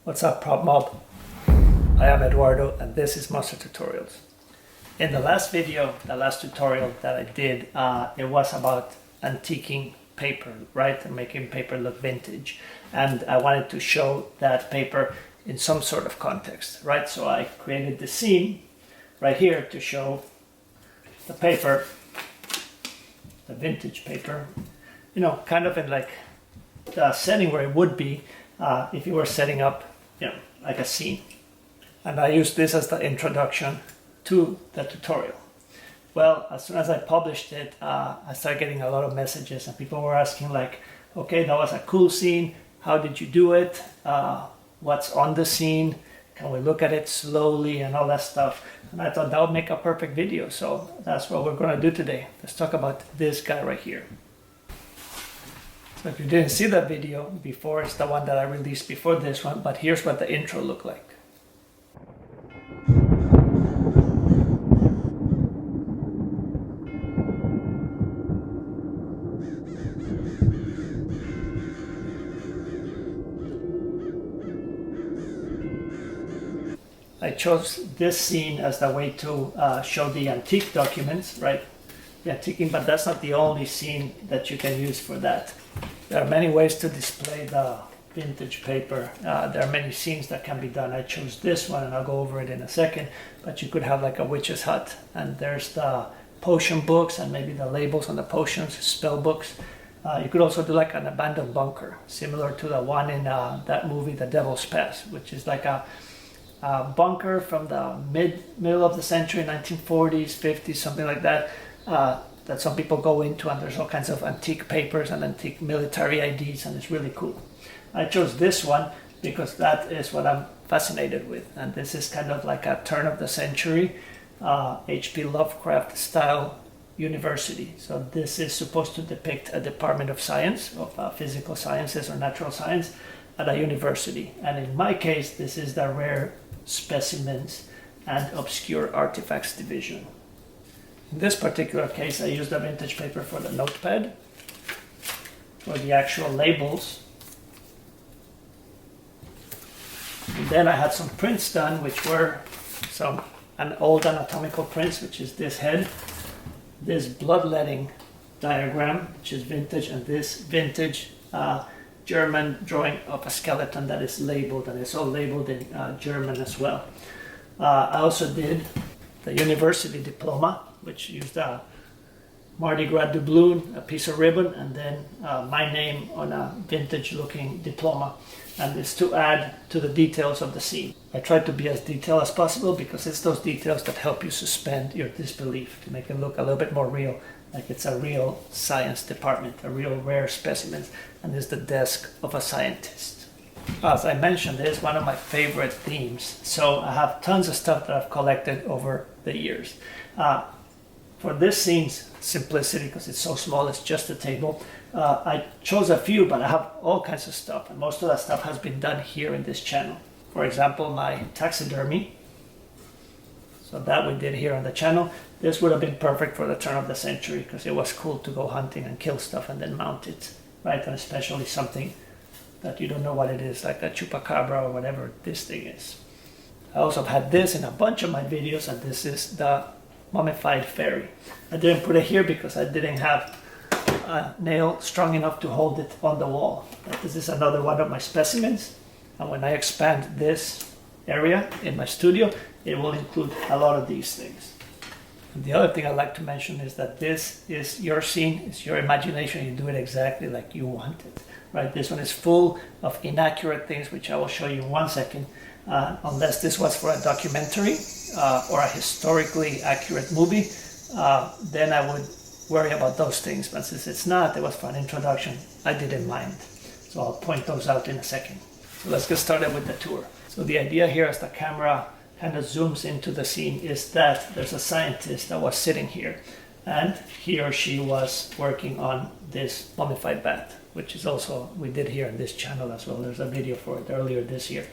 What's up, propmob? I am Eduardo and this is Monster Tutorials. In the last video, the last tutorial that I did, it was about antiquing paper, right? And making paper look vintage. And I wanted to show that paper in some sort of context, right? So I created the scene right here to show the paper, the vintage paper, you know, kind of in like the setting where it would be if you were setting up, you know, like a scene. And I used this as the introduction to the tutorial. Well, as soon as I published it, I started getting a lot of messages and people were asking like, okay, that was a cool scene. How did you do it? What's on the scene? Can we look at it slowly and all that stuff? And I thought that would make a perfect video. So that's what we're going to do today. Let's talk about this guy right here. So if you didn't see that video before, it's the one that I released before this one, but here's what the intro looked like. I chose this scene as the way to show the antique documents, right? The antiquing, but that's not the only scene that you can use for that. There are many ways to display the vintage paper. There are many scenes that can be done. I chose this one and I'll go over it in a second, but you could have like a witch's hut and there's the potion books and maybe the labels on the potions, spell books. You could also do like an abandoned bunker, similar to the one in that movie, The Devil's Pass, which is like a bunker from the middle of the century, 1940s, 50s, something like that, that some people go into, and there's all kinds of antique papers and antique military IDs, and it's really cool. I chose this one because that is what I'm fascinated with, and this is kind of like a turn of the century H.P. Lovecraft style university. So this is supposed to depict a department of science, of physical sciences or natural science at a university, and in my case this is the rare specimens and obscure artifacts division. In this particular case I used a vintage paper for the notepad, for the actual labels, and then I had some prints done, which were an old anatomical prints, which is this head, this bloodletting diagram, which is vintage, and this vintage German drawing of a skeleton that is labeled, and it's all labeled in German as well. I also did the university diploma, which used a Mardi Gras doubloon, a piece of ribbon, and then my name on a vintage looking diploma, and it's to add to the details of the scene. I tried to be as detailed as possible because it's those details that help you suspend your disbelief, to make it look a little bit more real, like it's a real science department, a real rare specimens, and it's the desk of a scientist. As I mentioned, it is one of my favorite themes, so I have tons of stuff that I've collected over the years. For this scene's simplicity, because it's so small, it's just a table, I chose a few, but I have all kinds of stuff, and most of that stuff has been done here in this channel. For example, my taxidermy, so that we did here on the channel. This would have been perfect for the turn of the century because it was cool to go hunting and kill stuff and then mount it, right? And especially something that you don't know what it is, like a chupacabra or whatever this thing is. I also have had this in a bunch of my videos, and this is the mummified fairy. I didn't put it here because I didn't have a nail strong enough to hold it on the wall. But this is another one of my specimens, and when I expand this area in my studio, it will include a lot of these things. And the other thing I'd like to mention is that this is your scene, it's your imagination, you do it exactly like you want it, right? This one is full of inaccurate things, which I will show you in 1 second, unless this was for a documentary or a historically accurate movie, then I would worry about those things, but since it's not, it was for an introduction, I didn't mind. So I'll point those out in a second. So let's get started with the tour. So the idea here, as the camera kind of zooms into the scene, is that there's a scientist that was sitting here, and he or she was working on this mummified bat, which is also, we did here in this channel as well. There's a video for it earlier this year.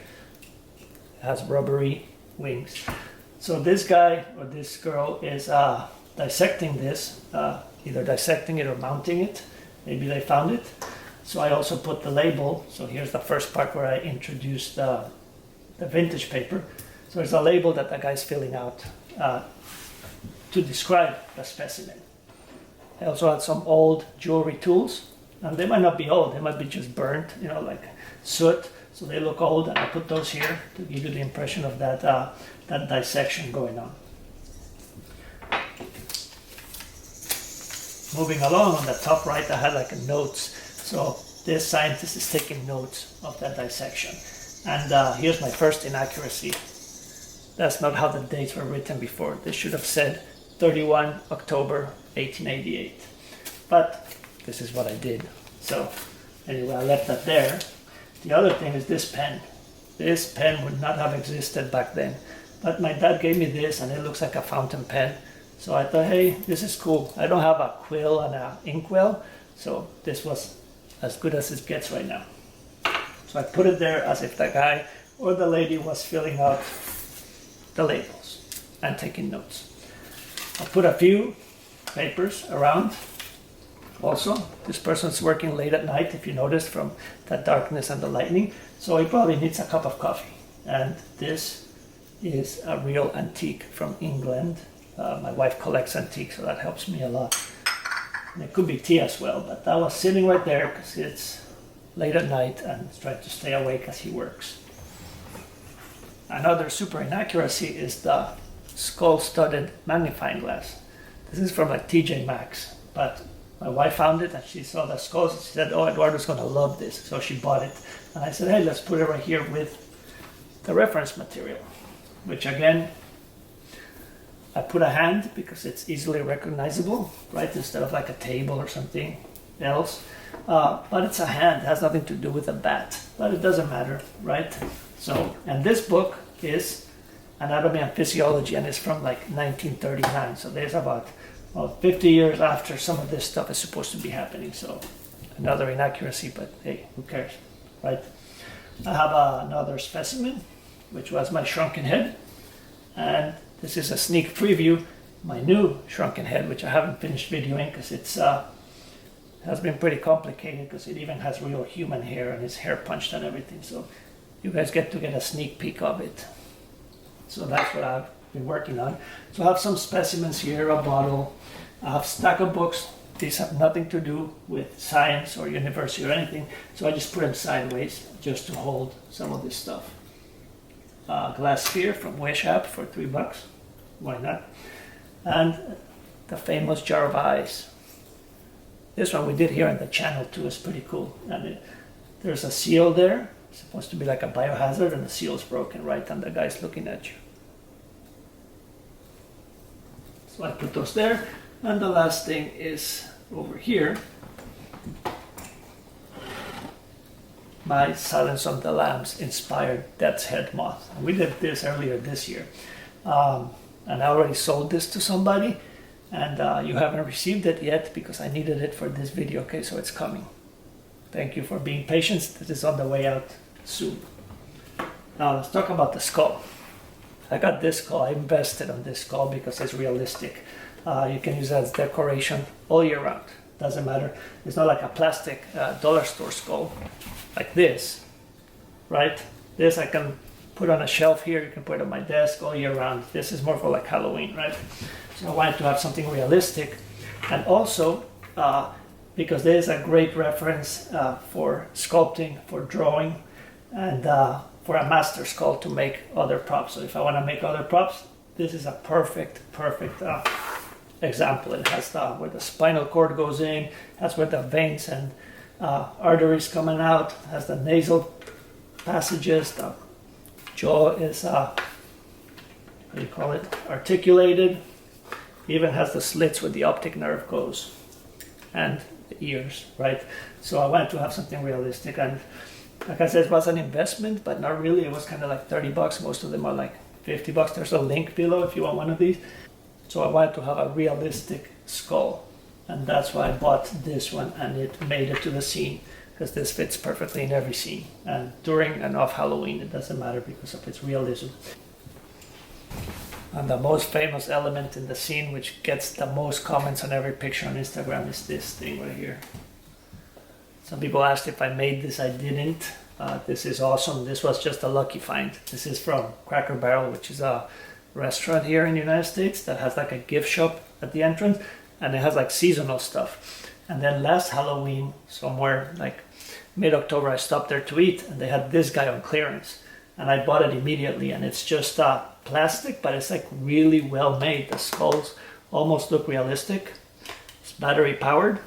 It has rubbery wings. So this guy or this girl is dissecting this, either dissecting it or mounting it. Maybe they found it. So I also put the label. So here's the first part where I introduced the the vintage paper. So there's a label that the guy's filling out to describe the specimen. I also had some old jewelry tools, and they might not be old, they might be just burnt, you know, like soot, so they look old, and I put those here to give you the impression of that, that dissection going on. Moving along, on the top right, I had like a notes. So this scientist is taking notes of that dissection. And here's my first inaccuracy. That's not how the dates were written before. This should have said 31 October 1888. But this is what I did. So anyway, I left that there. The other thing is this pen. This pen would not have existed back then. But my dad gave me this, and it looks like a fountain pen. So I thought, hey, this is cool. I don't have a quill and an inkwell, so this was as good as it gets right now. So I put it there as if the guy or the lady was filling out the labels and taking notes. I put a few papers around. Also, this person's working late at night, if you noticed from the darkness and the lightning, so he probably needs a cup of coffee. And this is a real antique from England. My wife collects antiques, so that helps me a lot. And it could be tea as well, but that was sitting right there because it's late at night and trying to stay awake as he works. Another super inaccuracy is the skull-studded magnifying glass. This is from like TJ Maxx, but my wife found it and she saw the skulls and she said, oh, Eduardo's gonna love this, so she bought it. And I said, hey, let's put it right here with the reference material, which again, I put a hand because it's easily recognizable, right? Instead of like a table or something else. But it's a hand, it has nothing to do with a bat, but it doesn't matter, right? So, and this book is Anatomy and Physiology, and it's from like 1939. So there's about 50 years after some of this stuff is supposed to be happening. So another inaccuracy, but hey, who cares, right? I have another specimen, which was my shrunken head. And this is a sneak preview, my new shrunken head, which I haven't finished videoing because it's has been pretty complicated because it even has real human hair and his hair punched and everything. So you guys get to get a sneak peek of it. So that's what I've been working on. So I have some specimens here, a bottle. I have a stack of books. These have nothing to do with science or university or anything. So I just put them sideways just to hold some of this stuff. Glass sphere from Wish app for $3. Why not? And the famous jar of ice. This one we did here on the channel too is pretty cool. And there's a seal there. It's supposed to be like a biohazard, and the seal's broken, right? And the guy's looking at you. So I put those there. And the last thing is over here. My Silence of the Lambs inspired Death's Head moth. And we did this earlier this year. And I already sold this to somebody. And you haven't received it yet because I needed it for this video. Okay, so it's coming. Thank you for being patient. This is on the way out soon. Now let's talk about the skull. I got this skull. I invested on this skull because it's realistic. You can use it as decoration all year round. Doesn't matter. It's not like a plastic dollar store skull like this, right? This I can put on a shelf here. You can put it on my desk all year round. This is more for like Halloween, right? So I wanted to have something realistic, and also because there is a great reference for sculpting, for drawing, and for a master skull to make other props. So if I want to make other props, this is a perfect example. It has where the spinal cord goes in, that's where the veins and arteries coming out, has the nasal passages, the jaw is, what do you call it, articulated, even has the slits where the optic nerve goes, and the ears, right? So I wanted to have something realistic, and like I said, it was an investment, but not really. It was kind of like $30. Most of them are like $50. There's a link below if you want one of these. So I wanted to have a realistic skull, and that's why I bought this one, and it made it to the scene because this fits perfectly in every scene, and during and off Halloween it doesn't matter because of its realism. And the most famous element in the scene, which gets the most comments on every picture on Instagram, is this thing right here. Some people asked if I made this. I didn't. This is awesome. This was just a lucky find. This is from Cracker Barrel, which is a restaurant here in the United States that has like a gift shop at the entrance, and it has like seasonal stuff. And then last Halloween, somewhere like mid-October, I stopped there to eat, and they had this guy on clearance, and I bought it immediately. And it's just plastic, but it's like really well made. The skulls almost look realistic. It's battery powered,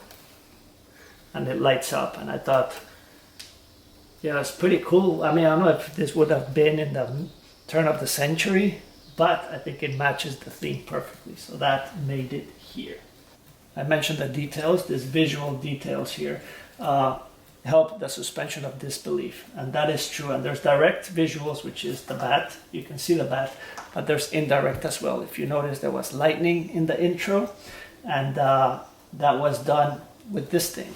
and it lights up. And I thought, yeah, it's pretty cool. I mean, I don't know if this would have been in the turn of the century, but I think it matches the theme perfectly. So that made it here. I mentioned the details, these visual details here help the suspension of disbelief. And that is true. And there's direct visuals, which is the bat. You can see the bat, but there's indirect as well. If you notice, there was lightning in the intro, and that was done with this thing.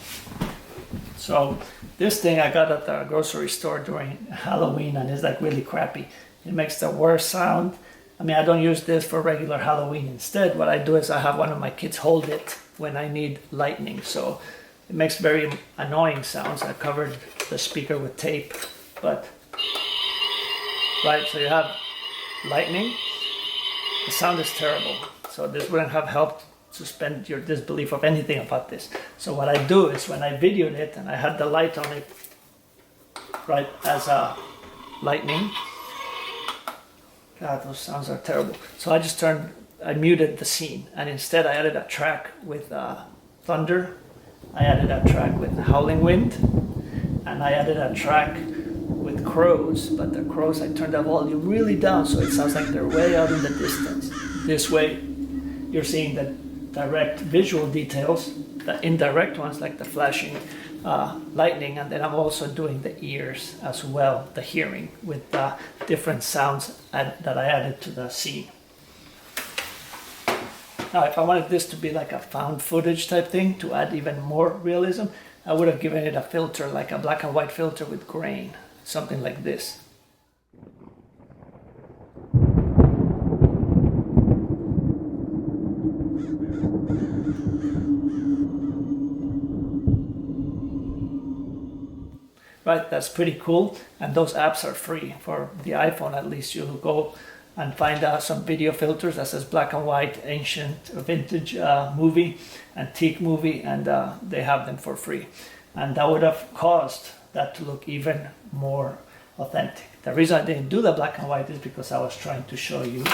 So this thing I got at the grocery store during Halloween, and it's like really crappy. It makes the worst sound. I mean, I don't use this for regular Halloween. Instead, what I do is I have one of my kids hold it when I need lightning. So it makes very annoying sounds. I covered the speaker with tape, but right, so you have lightning. The sound is terrible. So this wouldn't have helped suspend your disbelief of anything about this. So what I do is when I videoed it and I had the light on it, right, as a lightning. God, those sounds are terrible. So I muted the scene, and instead I added a track with thunder. I added a track with howling wind, and I added a track with crows, but the crows, I turned the volume really down so it sounds like they're way out in the distance. This way you're seeing the direct visual details, the indirect ones like the flashing lightning, and then I'm also doing the ears as well, the hearing with different sounds that I added to the scene. Now, if I wanted this to be like a found footage type thing to add even more realism, I would have given it a filter, like a black and white filter with grain, something like this. Right, that's pretty cool, and those apps are free. For the iPhone at least, you'll go and find some video filters that says black and white, ancient, vintage movie, antique movie, and they have them for free. And that would have caused that to look even more authentic. The reason I didn't do the black and white is because I was trying to show you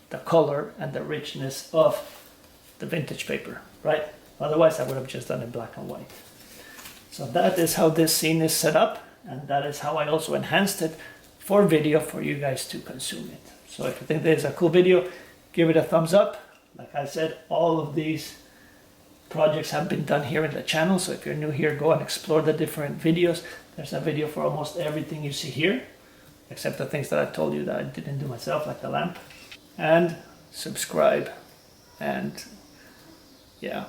the color and the richness of the vintage paper, right? Otherwise I would have just done it black and white. So that is how this scene is set up, and that is how I also enhanced it for video for you guys to consume it. So if you think this is a cool video, give it a thumbs up. Like I said, all of these projects have been done here in the channel, so if you're new here, go and explore the different videos. There's a video for almost everything you see here, except the things that I told you that I didn't do myself, like the lamp. And subscribe, and yeah,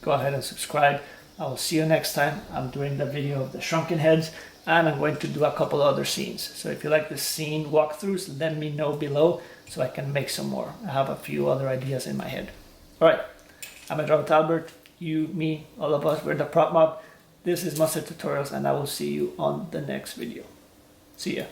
go ahead and subscribe. I will see you next time. I'm doing the video of the shrunken heads, and I'm going to do a couple other scenes. So if you like the scene walkthroughs, let me know below so I can make some more. I have a few other ideas in my head. All right, I'm Robert Albert. You, me, all of us, we're the Prop Mob. This is Monster Tutorials, and I will see you on the next video. See ya.